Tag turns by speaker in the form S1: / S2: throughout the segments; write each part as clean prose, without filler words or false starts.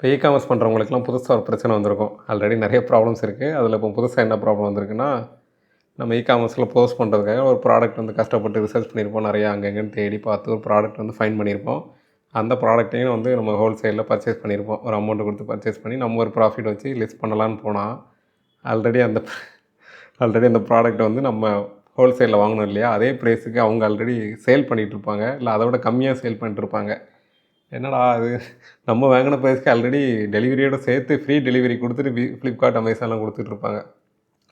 S1: இப்போ இ-காமர்ஸ் பண்ணுறவங்களுக்குலாம் புதுசாக ஒரு பிரச்சனை வந்திருக்கும். ஆல்ரெடி நிறைய ப்ராப்ளம்ஸ் இருக்குது. அதில் இப்போ புதுசா என்ன ப்ராப்ளம் வந்திருக்குன்னா, நம்ம இ-காமர்ஸில் போஸ்ட் பண்ணுறதுக்காக ஒரு ப்ராடக்ட் வந்து கஷ்டப்பட்டு ரிசர்ச் பண்ணியிருப்போம். நிறையா அங்கே இங்கேன்னு தேடி பார்த்து ஒரு ப்ராடக்ட் வந்து ஃபைண்ட் பண்ணியிருப்போம். அந்த ப்ராடக்ட்டையும் வந்து நம்ம ஹோல்சேலில் பர்ச்சேஸ் பண்ணியிருப்போம். ஒரு அமௌண்ட்டு கொடுத்து பர்ச்சேஸ் பண்ணி நம்ம ஒரு ப்ராஃபிட் வச்சு லிஸ்ட் பண்ணலான்னு போனால், ஆல்ரெடி அந்த ஆல்ரெடி அந்த ப்ராடக்ட்டை வந்து நம்ம ஹோல்சேலில் வாங்கணும் இல்லையா? அதே ப்ரைஸுக்கு அவங்க ஆல்ரெடி சேல் பண்ணிகிட்ருப்பாங்க. இல்லை அதை விட கம்மியாக சேல் பண்ணிட்டுருப்பாங்க. என்னடா அது நம்ம வாங்கின ப்ரைஸ்க்கு ஆல்ரெடி டெலிவரியோடு சேர்த்து ஃப்ரீ டெலிவரி கொடுத்துட்டு ஃப்ளிப்கார்ட், அமேசான்லாம் கொடுத்துட்ருப்பாங்க.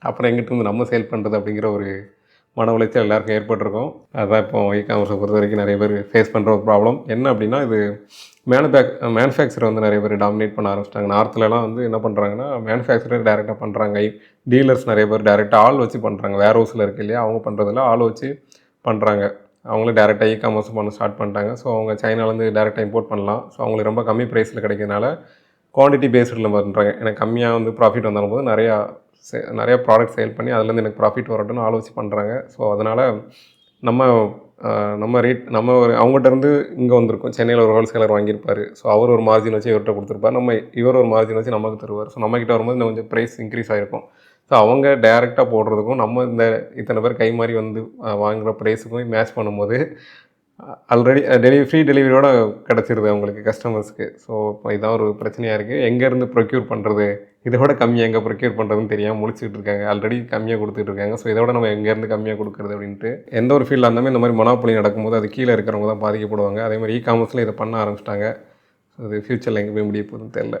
S1: அப்புறம் எங்கிட்டிருந்து நம்ம சேல் பண்ணுறது அப்படிங்கிற ஒரு மன உளைச்சல் எல்லாருக்கும் ஏற்பட்டிருக்கும். அதுதான் இப்போ இ-காமர்ஸை பொறுத்த வரைக்கும் நிறைய பேர் ஃபேஸ் பண்ணுற ஒரு ப்ராப்ளம். என்ன அப்படின்னா, இது மேனுஃபேக்சரை வந்து நிறைய பேர் டாமினேட் பண்ண ஆரம்பிச்சிட்டாங்க. நார்த்லலாம் வந்து என்ன பண்ணுறாங்கன்னா, மேனுஃபேக்சரர் டேரெக்டாக பண்ணுறாங்க. டீலர்ஸ் நிறைய பேர் டேரெக்டாக ஆள் வச்சு பண்ணுறாங்க. வேர் ஹவுஸில் இருக்கு இல்லையா, அவங்க பண்ணுறதில்ல, ஆள் வச்சு பண்ணுறாங்க. அவங்களும் டேரெக்டாக இ-காமர்ஸ் பண்ண ஸ்டார்ட் பண்ணிட்டாங்க. ஸோ அவங்க சைனாலேருந்து டேரெக்டாக இம்போர்ட் பண்ணலாம். ஸோ அவங்களுக்கு ரொம்ப கம்மி ப்ரைஸில் கிடைக்கிறதுனால குவான்டிட்டி பேஸ்டில் பண்ணுறாங்க. எனக்கு கம்மியாக வந்து ப்ராஃபிட் வந்தாலும் போது நிறையா ப்ராடக்ட் சேல் பண்ணி அதுலேருந்து எனக்கு ப்ராஃபிட் வரட்டும்னு ஆள் வச்சு பண்ணுறாங்க. ஸோ அதனால் நம்ம ஒரு அவங்ககிட்டருந்து இங்கே வந்திருக்கோம். சென்னையில் ஒரு ஹோல்சேலர் வாங்கியிருப்பார். ஸோ அவர் ஒரு மார்ஜின் வச்சு இவர்கிட்ட கொடுத்துருப்பார். இவர் ஒரு மார்ஜின் வச்சு நமக்கு தருவார். ஸோ நம்மக்கிட்ட வரும்போது இன்னும் கொஞ்சம் ப்ரைஸ் இன்க்ரீஸ் ஆகிருக்கும். ஸோ அவங்க டேரெக்டாக போடுறதுக்கும் நம்ம இந்த இத்தனை பேர் கை மாறி வந்து வாங்குகிற ப்ரைஸுக்கும் மேட்ச் பண்ணும்போது ஆல்ரெடி ஃப்ரீ டெலிவரியோடு கிடச்சிருது அவங்களுக்கு கஸ்டமர்ஸ்க்கு. ஸோ இப்போ இதான் ஒரு பிரச்சனையாக இருக்குது. எங்கேருந்து ப்ரொக்யூர் பண்ணுறது, இதை விட கம்மியாக எங்கே ப்ரொக்யூர் பண்ணுறதுன்னு தெரியாமல் முழிச்சிட்டு இருக்காங்க. ஆல்ரெடி கம்மியாக கொடுத்துட்ருக்காங்க. ஸோ இதை விட நம்ம எங்கேருந்து கம்மியாக கொடுக்குறது அப்படின்ட்டு எந்த ஒரு ஃபீல்டாக இருந்தாலும் இந்த மாதிரி மொனோபொலி நடக்கும்போது அது கீழே இருக்கிறவங்க தான் பாதிக்கப்படுவாங்க. அதே மாதிரி இ-காமர்ஸில் இதை பண்ண ஆரம்பிச்சிட்டாங்க. அது ஃப்யூச்சரில் எங்கே போய் முடிய போகுதுன்னு தெரில.